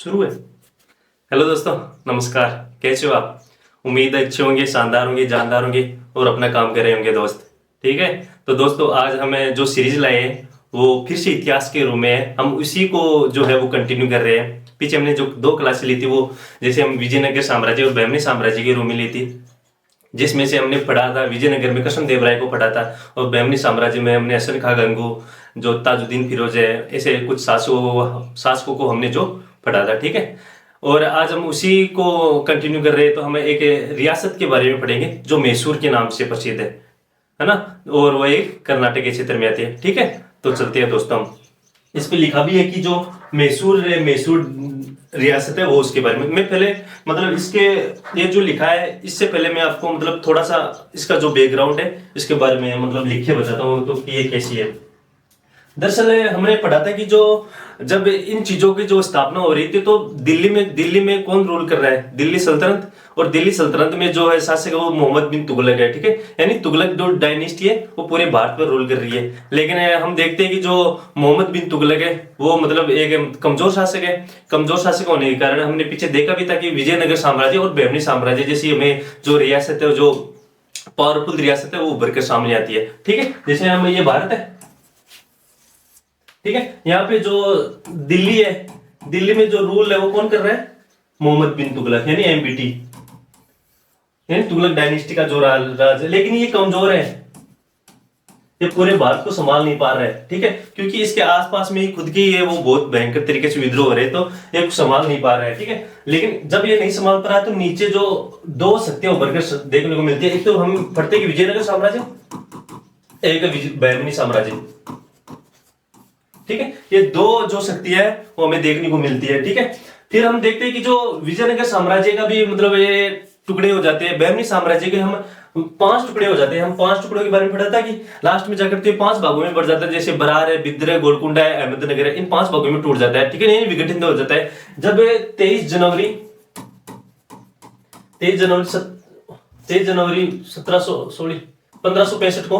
शुरू है। हेलो दोस्तों, नमस्कार। कैसे हो आप? उम्मीद है अच्छे होंगे, शानदार होंगे, जानदार होंगे और अपना काम कर रहे होंगे दोस्त। ठीक है। तो दोस्तों, आज हमें जो सीरीज लाए हैं वो फिर से इतिहास के रूम में है। हम उसी को जो है वो कंटिन्यू कर रहे हैं। पीछे हमने जो 2 क्लास ली थी वो जैसे हम विजयनगर साम्राज्य और बहमनी साम्राज्य के रूम में ली थी, जिसमें से हमने पढ़ा था विजयनगर में कृष्णदेव राय को पढ़ा था और बहमनी साम्राज्य में हमने हसन खां गंगू, जो ताजुद्दीन फिरोज है, ऐसे कुछ शासकों को हमने जो पढ़ा था। ठीक है। और आज हम उसी को कंटिन्यू कर रहे हैं। तो हमें एक रियासत के बारे में पढ़ेंगे जो मैसूर के नाम से प्रसिद्ध है ना। और वो एक कर्नाटक के क्षेत्र में आती है। ठीक है। तो चलते हैं दोस्तों, हम इस पे लिखा भी है कि जो मैसूर रियासत है वो उसके बारे में मैं पहले मतलब इसके ये जो लिखा है इससे पहले मैं आपको मतलब थोड़ा सा इसका जो बैकग्राउंड है इसके बारे में मतलब लिख के बताता हूँ तो कि ये कैसी है। दरअसल हमने पढ़ा था कि जो जब इन चीजों की जो स्थापना हो रही थी तो दिल्ली में कौन रूल कर रहा है? दिल्ली सल्तनत। और दिल्ली सल्तनत में जो है शासक है वो मोहम्मद बिन तुगलक है। ठीक है। यानी तुगलक जो डायनेस्टी है वो पूरे भारत पर रूल कर रही है। लेकिन हम देखते हैं कि जो मोहम्मद बिन तुगलक है वो मतलब एक कमजोर शासक है। कमजोर शासक होने के कारण हमने पीछे देखा भी था कि विजयनगर साम्राज्य और बहमनी साम्राज्य जैसी हमें जो रियासत है, जो पावरफुल रियासत है, वो उभर कर सामने आती है। ठीक है। जैसे हम ये भारत है, ठीक है। यहाँ पे जो दिल्ली है, दिल्ली में जो रूल है वो कौन कर रहा है? मोहम्मद बिन तुगलक, यानी एमबीटी, यानी तुगलक डायनेस्टी का जो राज है। लेकिन ये कमजोर है, ये पूरे भारत को संभाल नहीं पा रहा है। ठीक है। क्योंकि इसके आसपास में ही खुद की ये वो बहुत भयंकर तरीके से विद्रोह हो रहे हैं, तो ये संभाल नहीं पा रहा है। ठीक है। लेकिन जब ये नहीं संभाल पा रहा है तो नीचे जो 2 शक्तियां उभर कर देखने को मिलती है। एक तो हम पढ़ते हैं कि विजयनगर साम्राज्य, एक बहमनी साम्राज्य। ठीक है। ये 2 जो शक्तियां है वो हमें देखने को मिलती है। ठीक है। फिर हम देखते हैं कि जो विजयनगर साम्राज्य का भी मतलब ये टुकड़े हो जाते हैं। बहमनी साम्राज्य के हम 5 टुकड़े हो जाते हैं। हम 5 टुकड़ों के बारे में पढ़ा था कि लास्ट में जाकर तो 5 भागों में बढ़ जाता है। जैसे बरार है, बिद्र है, गोलकुंडा है, अहमदनगर है, इन 5 भागों में टूट जाता है। ठीक है। ये विघटित हो जाता है जब 23 जनवरी 1565 को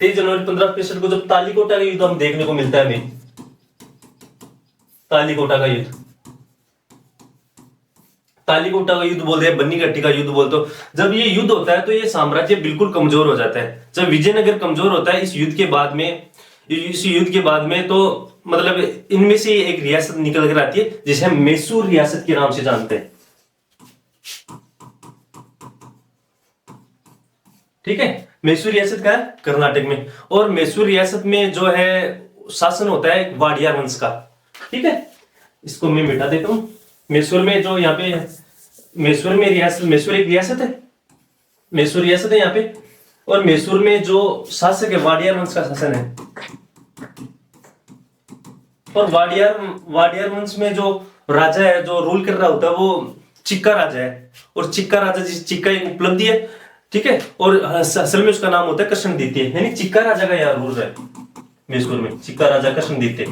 23 जनवरी 1565 को जब तालीकोटा का युद्ध हम देखने को मिलता है हमें। तालीकोटा का युद्ध, तालीकोटा का युद्ध बोलते हैं, बन्नीगट्टी का युद्ध बोलते हो। जब ये युद्ध होता है तो ये साम्राज्य बिल्कुल कमजोर हो जाता है। जब विजयनगर कमजोर होता है इस युद्ध के बाद में तो मतलब इनमें से एक रियासत निकल कर आती है जिसे हम मैसूर रियासत के नाम से जानते हैं। ठीक है। मैसूर रियासत का है कर्नाटक में, और मैसूर रियासत में जो है शासन होता है वाडियार वंश का। ठीक है। इसको मैं मिटा देता हूं। मैसूर में जो यहाँ पे मैसूर एक रियासत है, मैसूर रियासत है यहाँ पे। और मैसूर में जो शासक है वाडियार वंश का शासन है। और वाडियार वंश में जो राजा है, जो रूल कर रहा होता है, वो चिक्का राजा है। और चिक्का राजा चिक्का एक उपलब्धि है। ठीक है। और असल में उसका नाम होता है कृष्णदित्य, यानी चिक्का राजा का यहाँ रूल है मैसूर में। चिक्का राजा कृष्णदित्य,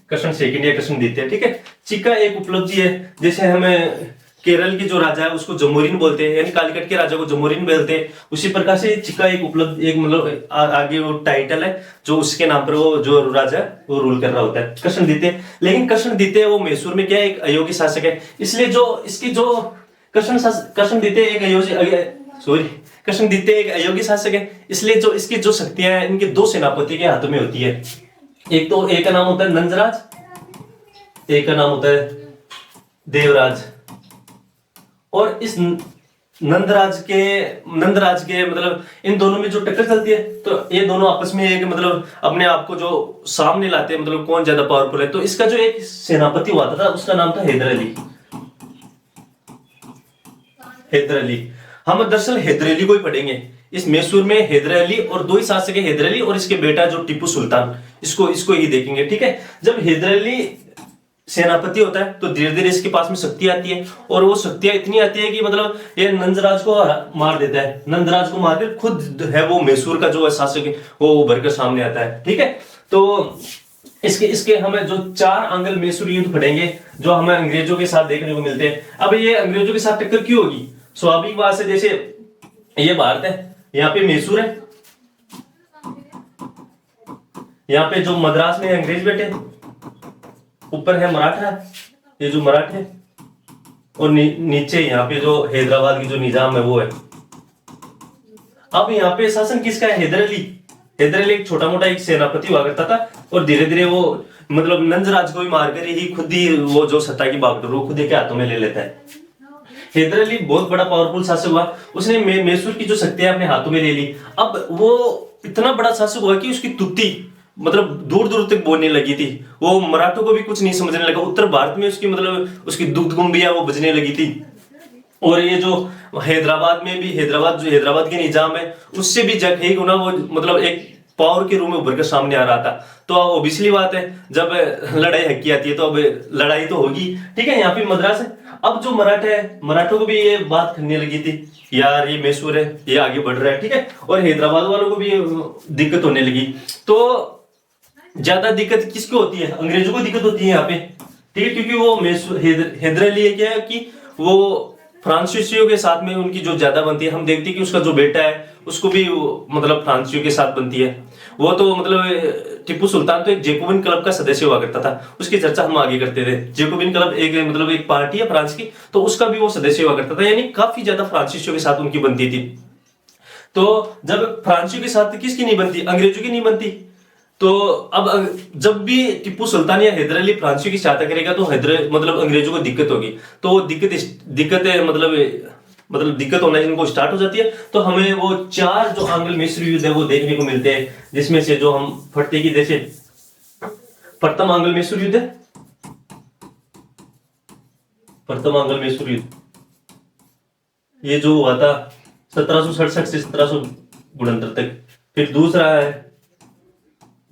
कृष्ण सेकंड या कृष्णदित्य। ठीक है। चिक्का एक उपलब्धि है। जैसे हमें केरल के जो राजा है उसको जमोरिन बोलते हैं, यानी कालीकट के राजा को जमोरिन बोलते हैं। उसी प्रकार से चिक्का एक उपलब्धि, एक मतलब आगे वो टाइटल है जो उसके नाम पर वो जो राजा है वो रूल कर रहा होता है, कृष्णदित्य। लेकिन कृष्णदित्य वो मैसूर में क्या है, एक अयोग्य शासक है। इसलिए जो इसकी जो कृष्णदित्य एक अयोग्य शासक है। इसलिए जो इसकी जो शक्तियां हैं इनके 2 सेनापति के हाथों में होती है। एक का नाम होता है नंदराज, एक का नाम होता है देवराज। और इस नंदराज के मतलब इन दोनों में जो टक्कर चलती है तो ये दोनों आपस में एक मतलब अपने आप को जो सामने लाते हैं, मतलब कौन ज्यादा पावरफुल है। तो इसका जो एक सेनापति हुआ था उसका नाम था हैदर अली। हम दरअसल हैदर अली को ही पढ़ेंगे। इस मैसूर में हैदर अली और 2 ही शासक है, हैदर अली और इसके बेटा जो टीपू सुल्तान, इसको ही देखेंगे। ठीक है। जब हैदर अली सेनापति होता है तो धीरे धीरे इसके पास में शक्ति आती है, और वो शक्तियां इतनी आती है कि मतलब ये नंदराज को मार देता है। नंदराज को मारकर खुद है वो मैसूर का जो शासक है वो उभर कर सामने आता है। ठीक है। तो इसके हमें जो 4 आंगल मैसूर युद्ध पढ़ेंगे जो हमें अंग्रेजों के साथ देखने को मिलते हैं। अब ये अंग्रेजों के साथ टक्कर क्यों होगी? स्वाभाविक बात है, जैसे ये भारत है, यहाँ पे मैसूर है, यहाँ पे जो मद्रास में अंग्रेज बैठे, ऊपर है मराठा, ये जो मराठे, और नीचे यहाँ पे जो हैदराबाद की जो निजाम है वो है। अब यहाँ पे शासन किसका है? हैदर अली। हैदर अली एक छोटा मोटा एक सेनापति हुआ करता था, और धीरे धीरे वो मतलब नंजराज को भी मारकर ही खुद ही वो जो सत्ता की बागडोर वो खुद ही के हाथों में ले लेता है। हैदर अली बहुत बड़ा पावरफुल शासक हुआ, उसने मैसूर की जो शक्तियां अपने हाथों में ले ली। अब वो इतना बड़ा शासक हुआ कि उसकी तुत्ती मतलब दूर दूर तक बोलने लगी थी, वो मराठों को भी कुछ नहीं समझने लगा। उत्तर भारत में उसकी मतलब उसकी दुग्ध गुम्बिया वो बजने लगी थी। और ये जो हैदराबाद में भी हैदराबाद के निजाम है उससे भी जगह गुना वो मतलब एक पावर के रूम में उभर कर सामने आ रहा था। तो ऑब्वियसली बात है, जब लड़ाई हक्की आती है तो अब लड़ाई तो होगी। ठीक है, यहाँ पे मद्रास है। अब जो मराठा है, मराठों को भी ये बात करने लगी थी, यार ये मैसूर है, ये आगे बढ़ रहा है। ठीक है, और हैदराबाद वालों को भी दिक्कत होने लगी। तो ज्यादा दिक्कत किसको होती है? अंग्रेजों को दिक्कत होती है यहाँ पे। ठीक है, क्योंकि वो मैसूर हैदर अली क्या है कि वो फ्रांसीसियों के साथ में उनकी जो ज्यादा बनती है। हम देखते हैं कि उसका जो बेटा है उसको भी मतलब फ्रांसीसियों के साथ बनती है। वो तो मतलब टीपू सुल्तान तो एक जेकोबिन क्लब का सदस्य हुआ करता था, उसकी चर्चा हम आगे करते थे। जेकोबिन क्लब एक मतलब एक पार्टी है फ्रांस की, तो उसका भी वो सदस्य हुआ करता था, यानी काफी ज्यादा फ्रांसीसियों के साथ उनकी बनती थी। तो जब फ्रांसीसियों के साथ किसकी नहीं बनती? अंग्रेजों की नहीं बनती। तो अब जब भी टीपू सुल्तान या हैदर अली फ्रांसीसियों की सहायता करेगा तो हैदर मतलब अंग्रेजों को दिक्कत होगी। तो दिक्कत है मतलब दिक्कत होना इनको स्टार्ट हो जाती है। तो हमें वो 4 जो आंग्ल मैसूर युद्ध है वो देखने को मिलते हैं, जिसमें से जो हम फटते की जैसे प्रथम आंग्ल मैसूर युद्ध है, प्रथम आंग्ल मैसूर युद्ध ये जो हुआ था 1767 से 1769 तक। फिर दूसरा है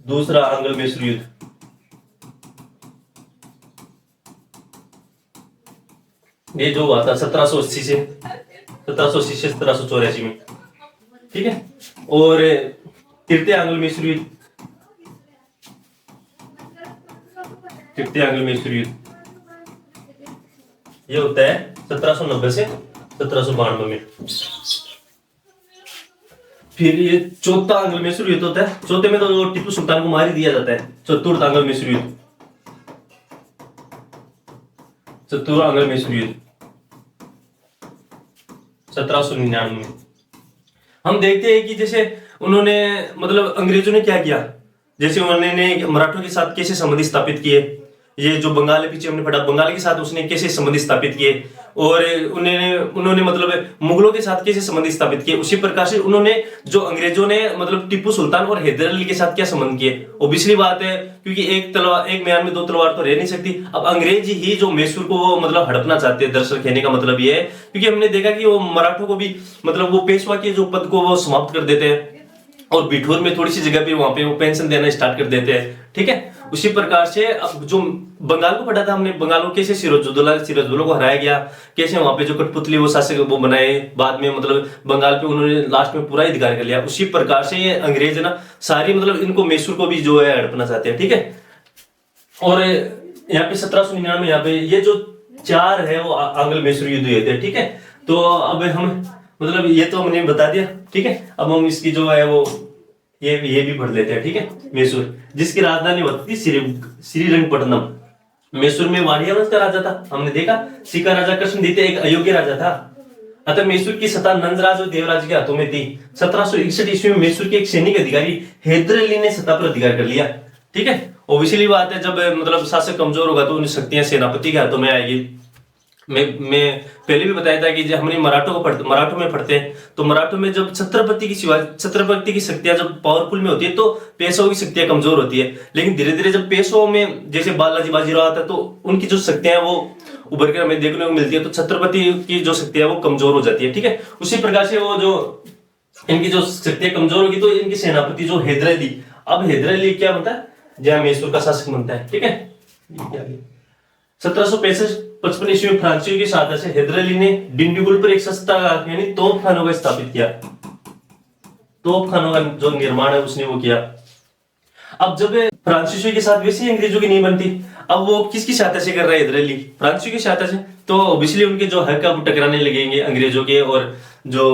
दूसरा आंग्ल मैसूर युद्ध, ये जो हुआ था 1780 से 1784 में। ठीक है, और तृतीय आंग्ल मैसूर युद्ध, तृतीय आंग्ल मैसूर युद्ध ये होता है 1790 से 1792 में। फिर ये चौथा आंग्ल मैसूर युद्ध होता है। चौथे में तो टीपू सुल्तान को मार ही दिया जाता है। चतुर्थ आंग्ल मैसूर युद्ध, चतुर्थ आंग्ल मैसूर युद्ध 1799 में। हम देखते हैं कि जैसे उन्होंने मतलब अंग्रेजों ने क्या किया, जैसे उन्होंने मराठों के साथ कैसे संबंध स्थापित किए। ये जो बंगाल है, पीछे हमने पढ़ा, बंगाल के साथ उसने कैसे संबंध स्थापित किए, और उन्होंने मतलब मुगलों के साथ कैसे संबंध स्थापित किए। उसी प्रकार से उन्होंने जो अंग्रेजों ने मतलब टीपू सुल्तान और हैदर अली के साथ क्या संबंध किए। ओबियसली बात है, क्योंकि एक म्यान में 2 तलवार तो रह नहीं सकती। अब अंग्रेज ही जो मैसूर को वो मतलब हड़पना चाहते हैं। दरअसल कहने का मतलब ये है, क्योंकि हमने देखा कि वो मराठों को भी मतलब वो पेशवा के जो पद को वो समाप्त कर देते हैं, और बिठूर में थोड़ी सी जगह पे वहां पे वो पेंशन देना स्टार्ट कर देते हैं। ठीक है, उसी प्रकार से अब जो बंगाल को पढ़ा था हमने, बंगाल को कैसे सिराजुद्दौला को हराया गया, कैसे वहां पे जो कठपुतली वो शासक वो बनाए, बाद में मतलब बंगाल पे उन्होंने लास्ट में पूरा अधिकार कर लिया। उसी प्रकार से ये अंग्रेज है ना सारी मतलब इनको मैसूर को भी जो है हड़पना चाहते हैं। ठीक है, और यहाँ पे 1799 यहाँ पे ये जो 4 है वो आंग्ल मैसूर युद्ध हुए थे। ठीक है, तो अब हम मतलब ये तो हमने बता दिया। ठीक है, अब हम इसकी जो है वो ये भी पढ़ लेते हैं। ठीक है, मैसूर जिसकी राजधानी होती थी श्रीरंगपट्टनम। मैसूर में वाड़िया वंश का राजा था, हमने देखा। सिक्का राजा कृष्णद्वितीय एक अयोग्य राजा था, अतः मैसूर की सत्ता नंदराज और देवराज के हाथों में थी। 1761 ईस्वी में मैसूर के एक सैनिक अधिकारी हैदर अली ने सत्ता पर अधिकार कर लिया। ठीक है, ऑब्वियसली बात है, जब मतलब शासक कमजोर होगा तो उन शक्तियां सेनापति के हाथों में आएगी। मैं पहले भी बताया था कि जब हमने मराठों में पढ़ते हैं, तो मराठों में जब छत्रपति की शक्तियां जब पावरफुल में होती है तो पेशवाओं की शक्तियां कमजोर होती है। लेकिन धीरे धीरे जब पेशवाओं में जैसे बालाजी बाजीराव आता है तो उनकी जो शक्तियां हैं वो उभर कर हमें देखने को मिलती है, तो छत्रपति की जो शक्तियां वो कमजोर हो जाती है। ठीक है, उसी प्रकार से वो जो इनकी जो शक्तियां कमजोर होगी तो इनकी सेनापति जो हैदर अली, अब हैदर अली क्या बनता है, जहां मैसूर का शासक बनता है। ठीक है, 1755 ईस्वी में फ्रांसीसियों की सहायता से हैदर अली ने डिंडीगुल पर एक सस्ता यानी तोपखानों का स्थापित किया। तोपखानों का जो निर्माण है उसने वो किया। अब जब फ्रांसीसियों के साथ वैसे अंग्रेजों की नहीं बनती, अब वो किसकी सहायता से कर रहा है हैदर अली, फ्रांसीसियों की सहायता से, तो ऑब्वियसली उनके जो हक अब टकराने लगेंगे अंग्रेजों के और जो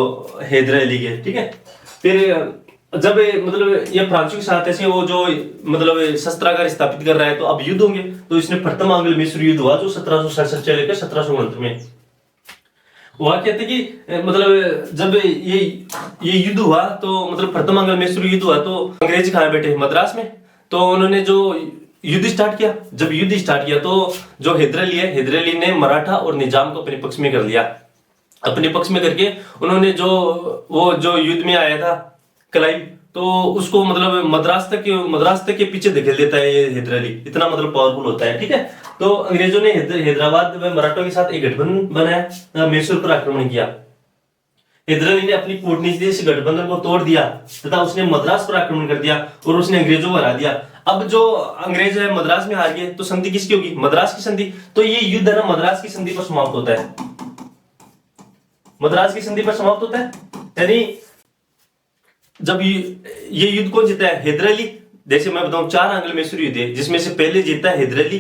हैदर अली के। ठीक है, फिर जब मतलब ये फ्रांसीसी के साथ ऐसे वो जो मतलब शस्त्रागार स्थापित कर रहा है, तो अब युद्ध होंगे। तो इसने प्रथम आंग्ल मैसूर युद्ध हुआ जो 1767 से लेकर 1769 में। वह कहते कि मतलब जब ये युद्ध हुआ तो मतलब प्रथम आंग्ल मैसूर युद्ध हुआ तो अंग्रेज कहाँ बैठे, मद्रास में। तो उन्होंने जो युद्ध स्टार्ट किया, जब युद्ध स्टार्ट किया तो जो हैदर अली ने मराठा और निजाम को अपने पक्ष में कर लिया। अपने पक्ष में करके उन्होंने जो युद्ध में आया था क्लाइव, तो उसको मतलब मद्रास तक के पीछे धकेल देता है ये हैदर अली, इतना मतलब पावरफुल होता है। ठीक है, तो अंग्रेजों ने हैदराबाद में मराठों के साथ एक गठबंधन बनाया, मैसूर पर आक्रमण किया। हैदर अली ने अपनी कूटनीति से गठबंधन को तोड़ दिया तथा उसने मद्रास पर आक्रमण कर दिया और उसने अंग्रेजों को हरा दिया। अब जो अंग्रेज है मद्रास में हार गए, तो संधि किसकी होगी, मद्रास की संधि। तो ये युद्ध है ना मद्रास की संधि पर समाप्त होता है, मद्रास की संधि पर समाप्त होता है। यानी जब ये युद्ध कौन जीता है, हैदर अली। जैसे मैं बताऊं 4 आंग्ल मैसूर युद्ध है, जिसमें से पहले जीता है हैदर अली,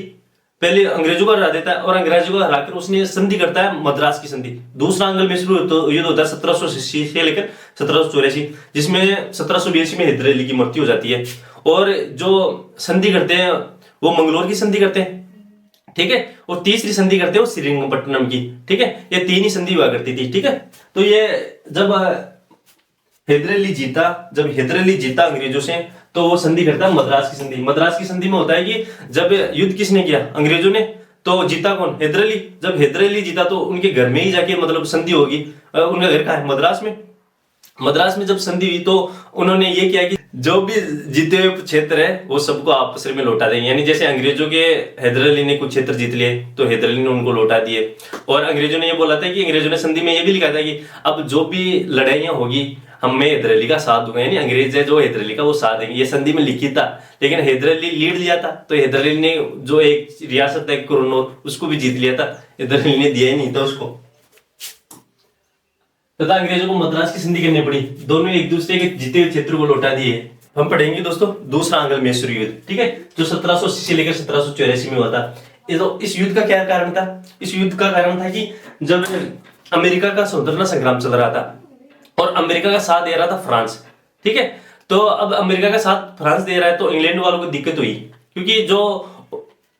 पहले अंग्रेजों को हरा देता है और अंग्रेजों को हराकर उसने संधि करता है मद्रास की संधि। दूसरा आंग्ल मैसूर युद्ध होता है 1780 से लेकर 1784, जिसमें 1782 में हैदर अली की मृत्यु हो जाती है। और जो संधि करते हैं वो मंगलोर की संधि करते हैं। ठीक है, और तीसरी संधि करते हैं वो श्रीरंगपट्टनम की। ठीक है, ये 3 ही संधि हुआ करती थी। ठीक है, तो ये जब हैदर अली जीता अंग्रेजों से, तो वो संधि करता है मद्रास की संधि। मद्रास की संधि में होता है कि जब युद्ध किसने किया, अंग्रेजों ने, तो जीता कौन, हैदर अली। जब हैदर अली जीता तो उनके घर में ही जाके मतलब संधि होगी। उनका घर कहाँ है, मद्रास में। मद्रास में जब संधि हुई तो उन्होंने ये किया कि जो भी जीते हुए क्षेत्र है वो सबको आपस में लौटा देंगे। यानी जैसे अंग्रेजों के हैदर अली ने कुछ क्षेत्र जीत लिए तो हैदर अली ने उनको लौटा दिए। और अंग्रेजों ने ये बोला था कि अंग्रेजों ने संधि में ये भी लिखा था कि अब जो भी लड़ाइयां होगी मैं हैदर अली का साथ दूंगा। यानी अंग्रेज है जो हैदर अली का वो साथ देंगे, ये संधि में लिखी था। लेकिन हैदर अली लीड लिया था, तो हैदर अली ने जो एक रियासत है कुरनूल उसको भी जीत लिया था, हैदर अली ने दिया ही नहीं था उसको। तथा अंग्रेजों को मद्रास की संधि करनी पड़ी, दोनों एक दूसरे के जीते हुए क्षेत्र को लौटा दिए। हम पढ़ेंगे दोस्तों दूसरा आंग्ल मैसूर युद्ध। ठीक है, जो 1780 से लेकर 1784 में हुआ था। तो इस युद्ध का क्या कारण था, इस युद्ध का कारण था कि जब अमेरिका का स्वतंत्रता संग्राम चल रहा था और अमेरिका का साथ दे रहा था फ्रांस। ठीक है, तो अब अमेरिका का साथ फ्रांस दे रहा है तो इंग्लैंड वालों को दिक्कत हुई, क्योंकि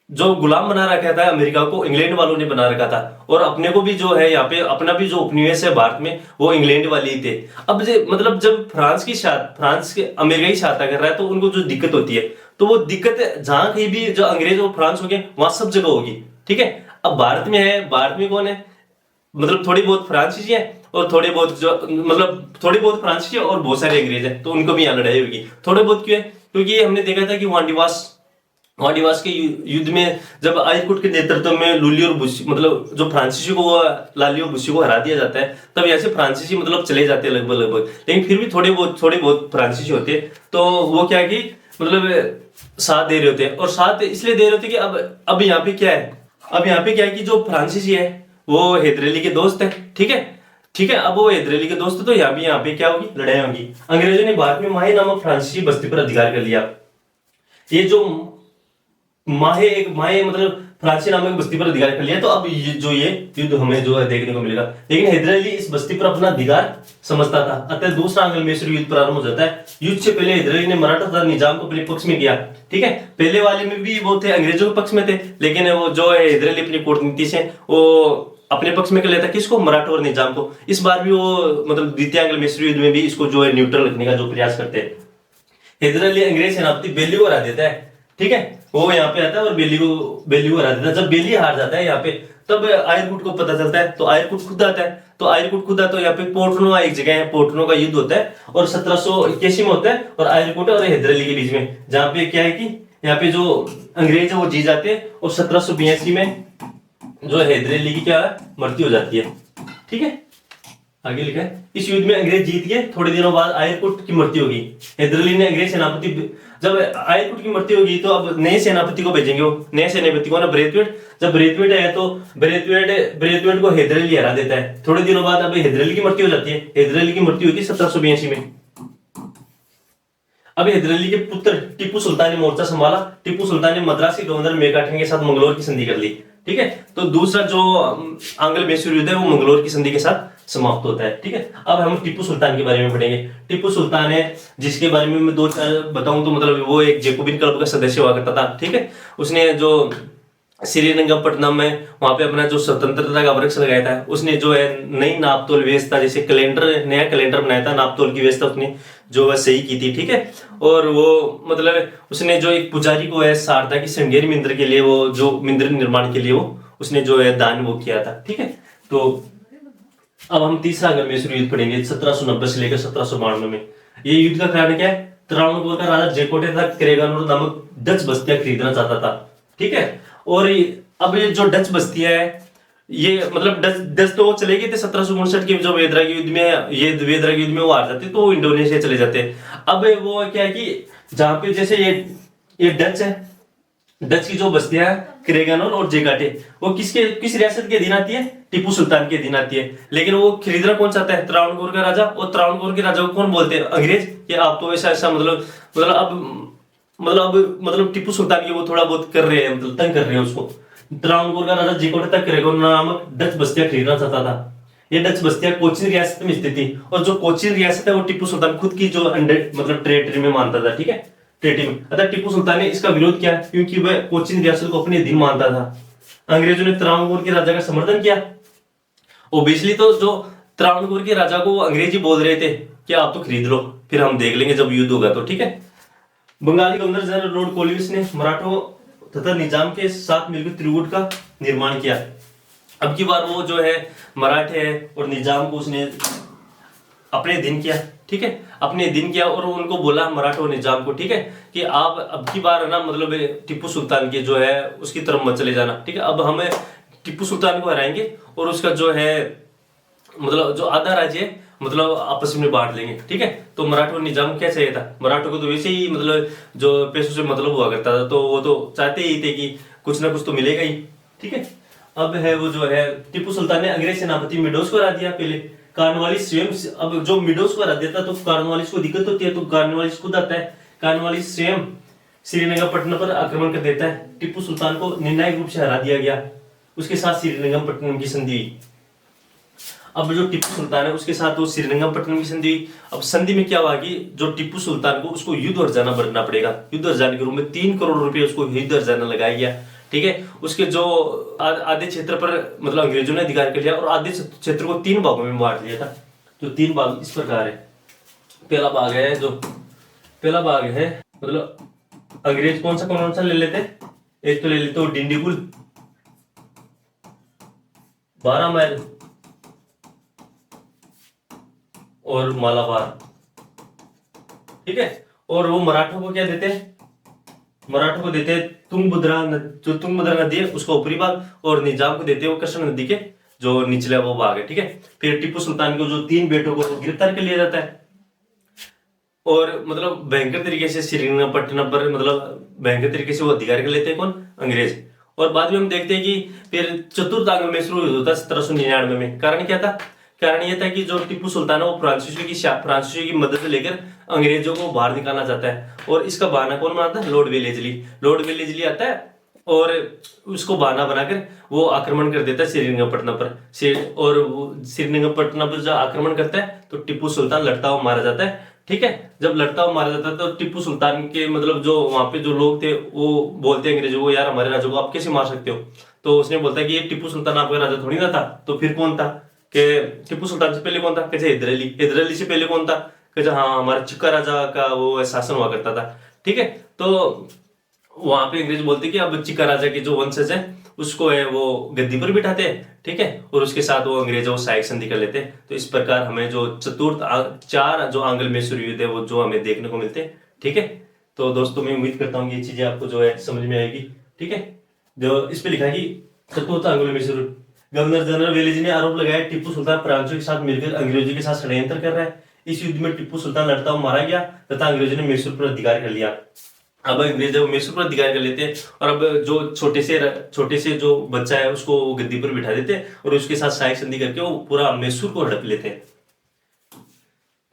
जो गुलाम बना रखा था अमेरिका को इंग्लैंड वालों ने बना रखा था। और अपने को भी जो है यहाँ पे अपना भी जो उपनिवेश है भारत में वो इंग्लैंड वाले ही थे। अब मतलब जब फ्रांस के अमेरिका की सहायता कर रहा है तो उनको जो दिक्कत होती है, तो वो दिक्कत जहां कहीं भी जो अंग्रेज और फ्रांस हो गए वहां सब जगह होगी। ठीक है, अब भारत में है, भारत में कौन है, मतलब थोड़ी बहुत फ्रांसीसी है और थोड़ी बहुत फ्रांसीसी और बहुत सारे अंग्रेज है, तो उनको भी यहाँ लड़ाई होगी। थोड़े बहुत क्यों है, क्योंकि हमने देखा था कि वांडीवास के युद्ध में जब आइरकुट के नेतृत्व में लुली और बुस्सी मतलब जो फ्रांसीसी को लाली और बुस्सी को हरा दिया जाता है, तब ऐसे फ्रांसीसी मतलब चले जाते हैं लगभग। लेकिन फिर भी थोड़े बहुत फ्रांसीसी होते हैं, तो वो क्या कि मतलब साथ दे रहे होते हैं। और साथ इसलिए दे रहे होते कि अब यहाँ पे क्या है कि जो फ्रांसीसी है वो हैदर अली के दोस्त है। ठीक है, अब वो हैदर अली के दोस्त है, तो यहाँ पे क्या होगी, लड़ाई होगी। अंग्रेजों ने भारत में माहे नामक फ्रांसीसी बस्ती पर अधिकार कर लिया। ये जो माहे मतलब फ्रांसी नामक बस्ती पर अधिकार कर लिया, तो अब ये युद्ध हमें जो है देखने को मिलेगा। लेकिन हैदर अली इस बस्ती पर अपना अधिकार समझता था, अतः दूसरा आंग्ल मैसूर युद्ध प्रारंभ हो जाता है। युद्ध से पहले हैदर अली ने मराठा तथा निजाम को अपने पक्ष में किया। ठीक है, पहले वाले में भी वो थे अंग्रेजों के पक्ष में थे, लेकिन वो जो है हैदर अली अपनी कूटनीति से वो अपने पक्ष में कर लेता, किसको, मराठा और निजाम को। इस बार भी वो मतलब द्वितीय आंग्ल मैसूर युद्ध में भी इसको जो है न्यूट्रल रखने का जो प्रयास करते हैं। हैदर अली अंग्रेज सेनापति बेली को हरा देता है। ठीक है, वो यहाँ पे आता है और बेली को हरा देता है। जब बेली हार जाता है यहाँ पे, तब आयरकुट को पता चलता है, तो आयरकुट खुद आता है। तो यहाँ पे पोर्टनो एक जगह है, पोर्टनो का युद्ध होता है और 1781 में होता है, और आयरकुट और हैदर अली के बीच में, जहाँ पे क्या है कि यहाँ पे जो अंग्रेज है वो जीत जाते हैं और 1782 में जो हैदर अली की क्या मृत्यु हो जाती है। ठीक है, आगे लिखा है, इस युद्ध में अंग्रेज जीत गए। थोड़े दिनों बाद आयरकुट की मृत्यु होगी। हैदर अली ने अंग्रेज सेनापति, जब आयरकुट की मृत्यु होगी तो अब नए सेनापति को भेजेंगे, वो नए सेनापति को ना ब्रेथवेट। जब ब्रेथवेट आया तो ब्रेथवेट को हैदर अली हरा देता है। थोड़े दिनों बाद अब हैदर अली की मृत्यु हो जाती है। हैदर अली की मृत्यु हुई थी 1782 में। अब हैदर अली के पुत्र टीपू सुल्तान ने मोर्चा संभाला। टीपू सुल्तान ने मद्रास के गवर्नर मेकाठन के साथ मंगलोर की संधि कर ली। ठीक है। तो दूसरा जो आंग्ल मैसूर युद्ध है वो मंगलोर की संधि के साथ समाप्त होता है। ठीक है, अब हम टीपू सुल्तान के बारे में पढ़ेंगे। टीपू सुल्तान है जिसके बारे में मैं दो चार बताऊं तो मतलब वो एक जैकोबिन क्लब का सदस्य हुआ करता था। ठीक है, उसने जो श्रीरंगपट्टनम में वहां पे अपना जो स्वतंत्रता का वृक्ष लगाया था, उसने जो है नई नापतोल व्यवस्था, जैसे कैलेंडर, नया कैलेंडर बनाया था, नापतोल की व्यवस्था उसने जो है सही की थी। ठीक है, और वो मतलब उसने जो एक पुजारी को है शारदा की श्रृंगेरी मिंद्र के लिए, वो जो मिंद्र निर्माण के लिए वो उसने जो है दान वो किया था। ठीक है, तो अब हम तीसरा अगर मैसूर युद्ध पढ़ेंगे 1790 से लेकर 1792 में। ये युद्ध का कारण क्या है? त्रावणकोर का राजा जयकोटे था क्रेगानोर नामक डच बस्तियां खरीदना चाहता था। ठीक है, और अब ये जो डच बस्तियां है, ये मतलब डच डच तो वो चले गए थे 1759 के जो वेदराग युद्ध में, ये वेदराग युद्ध में वो हार जाते तो वो इंडोनेशिया चले जाते। अब वो क्या है कि जहां पे जैसे ये डच है, डच की जो बस्तियां है क्रेगानोर और जेगाटे, वो किस रियासत के अधीन आती है? टीपू सुल्तान के अधीन आती है। लेकिन वो खरीदना कौन चाहता है? त्रावणकोर का राजा। और त्रावणकोर के राजा को कौन बोलते हैं? अंग्रेज। कि आप तो ऐसा ऐसा मतलब टीपू सुल्तान की वो थोड़ा बहुत कर रहे हैं, मतलब तंग कर रहे हैं उसको। त्रावणकोर का राजा जेकोटे तक क्रेगानोर नामक डच बस्तियां खरीदना चाहता था। ये डच बस्तियां कोचीन रियासत में स्थित थी, और जो कोचीन रियासत है वो टीपू सुल्तान खुद की जो अंडर मतलब टेरिटरी में मानता था। ठीक है, टेरिटरी में। अतः टीपू सुल्तान ने इसका विरोध किया क्योंकि वह कोचीन रियासत को अपने अधीन मानता था। अंग्रेजों ने त्रावणकोर के राजा का समर्थन किया। ओबियसली तो जो त्रावणकोर के राजा को अंग्रेजी बोल रहे थे कि आप तो खरीद लो, फिर हम देख लेंगे जब युद्ध होगा तो। ठीक है, Bengali governor general Lord Collins ने मराठों तथा निजाम के साथ मिलकर त्रिकूट का निर्माण किया। अब की बार वो जो है मराठे और निजाम को उसने अपने अधीन किया। ठीक है, अपने अधीन किया और उनको बोला मराठा और निजाम को, ठीक है, कि आप अब की बार ना मतलब टीपू सुल्तान के जो है उसकी तरफ मत चले जाना। ठीक है, अब हमें टीपू सुल्तान को हराएंगे और उसका जो है मतलब जो आधा राज्य है मतलब आपस में बांट लेंगे। ठीक है, तो मराठा और निजाम को क्या चाहिए था? मराठों को तो वैसे ही मतलब जो पैसों से मतलब हुआ करता था, तो वो तो चाहते ही थे कि कुछ ना कुछ तो मिलेगा ही। ठीक है, अब है वो जो है टीपू सुल्तान ने अंग्रेज सेनापति मिडोस को हरा दिया पहले। कार्नवालिस स्वयं, अब जो मिडोस को हरा देता तो कार्नवालिस को दिक्कत होती है, तो कार्नवालिस खुद आता है। कार्नवालिस स्वयं श्रीरंगपट्टनम पर आक्रमण कर देता है। टीपू सुल्तान को निर्णायक रूप से हरा दिया गया। उसके साथ श्रीरंगपट्टनम की संधि हुई। अब जो टीपू सुल्तान है उसके साथ वो श्रीरंगपट्टनम की संधि हुई। अब संधि में क्या हुआ कि जो टीपू सुल्तान को उसको युद्ध हर्जाना भरना पड़ेगा। युद्ध हर्जाना के रूप में 3 करोड़ रुपए उसको युद्ध हर्जाना लगाया गया। ठीक है, उसके जो आधे क्षेत्र पर मतलब अंग्रेजों ने अधिकार कर लिया और आधे क्षेत्र को 3 भागों में बांट लिया था। जो 3 भाग इस प्रकार है। पहला भाग है मतलब अंग्रेज कौन सा ले लेते हैं? एक तो ले लेते हो डिंडीगुल, 12 माइल और मालाबार। ठीक है, और वो मराठों को क्या देते हैं? मराठों को देते हैं तुंगभद्रा, जो तुंगभद्रा नदी है उसका ऊपरी भाग, और निजाम को देते हैं वो कृष्ण नदी के जो निचला वो भाग है। ठीक है, फिर टीपू सुल्तान को जो 3 बेटों को गिरफ्तार कर लिया जाता है और मतलब भयंकर तरीके से श्रीरंगपट्टनम पर मतलब भयंकर तरीके से वो अधिकार कर लेते हैं। कौन? अंग्रेज। और बाद में हम देखते हैं कि फिर चतुर्थ आंग्ल मैसूर युद्ध होता है 1799 में। कारण क्या था? कारण यह था कि जो टीपू सुल्तान है वो फ्रांसीसियों की मदद से लेकर अंग्रेजों को बाहर निकालना चाहता है, और इसका बहाना कौन बनाता है? Lord Wellesley. लॉर्ड वेलेस्ली आता है और उसको बहाना बनाकर वो आक्रमण कर देता है श्रीरंगपट्टनम पर। और श्रीरंगपट्टनम पर जब आक्रमण करता है तो टीपू सुल्तान लड़ता हुआ मारा जाता है। ठीक है, जब लड़ता हुआ मारा जाता है तो टीपू सुल्तान के मतलब जो वहां पे जो लोग थे वो बोलते हैं अंग्रेजों को, यार हमारे राजा को आप कैसे मार सकते हो? तो उसने बोलता है कि ये टीपू सुल्तान आपका राजा थोड़ी ना था। तो फिर कौन था? कि टीपू सुल्तान से पहले कौन था? कहते हैदर अली से पहले कौन था? कहते हाँ हमारा चिक्का राजा का वो शासन हुआ करता था। ठीक है, तो वहां पे अंग्रेज बोलते कि अब चिक्का राजा के जो वंशज है उसको है वो गद्दी पर बिठाते हैं। ठीक है, और उसके साथ वो अंग्रेजों को सहायक संधि कर लेते हैं। तो इस प्रकार हमें जो चतुर्थ 4 जो आंग्ल मैसूर युद्ध है वो जो हमें देखने को मिलते हैं। ठीक है, तो दोस्तों मैं उम्मीद करता हूँ ये चीजें आपको जो है समझ में आएगी। ठीक है, जो इस पे लिखा है कि चतुर्थ आंग्ल मैसूर, गवर्नर जनरल वेलेस्ली ने आरोप लगाया टीपू सुल्तान फ्रांसीसियों के साथ मिलकर अंग्रेजों के साथ षड्यंत्र कर रहा है। इस युद्ध में टीपू सुल्तान लड़ता हुआ मारा गया तथा अंग्रेजों ने मैसूर पर अधिकार कर लिया। अब अंग्रेज जब मैसूर पर अधिकार कर लेते हैं और अब जो छोटे से जो बच्चा है उसको गद्दी पर बिठा देते हैं और उसके साथ सहायक संधि करके वो पूरा मैसूर को हड़प लेते हैं।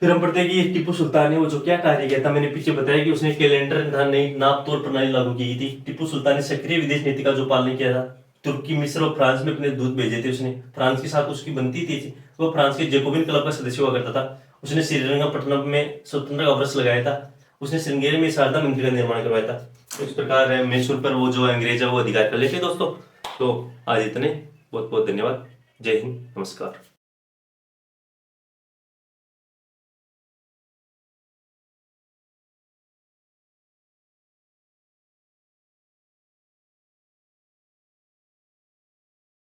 फिर हम पढ़ते हैं कि टीपू सुल्तान ने वो जो क्या कार्य किया था, मैंने पीछे बताया कि उसने कैलेंडर तथा नई नापतोल प्रणाली लागू की थी। टीपू सुल्तान ने सक्रिय विदेश नीति का जो पालन किया था, तुर्की, मिस्र और फ्रांस में अपने दूत भेजे थे उसने। फ्रांस के साथ उसकी बनती थी। वो फ्रांस के जैकोबिन क्लब का सदस्य हुआ करता था। उसने श्रीरंगपट्टनम में स्वतंत्रता का वर्ष लगाया था। उसने श्रृंगेरी में शारदा मंदिर का निर्माण करवाया था। इस प्रकार मैसूर पर वो जो अंग्रेज है वो अधिकार कर लेते दोस्तों। तो आज इतने, बहुत बहुत धन्यवाद। जय हिंद, नमस्कार।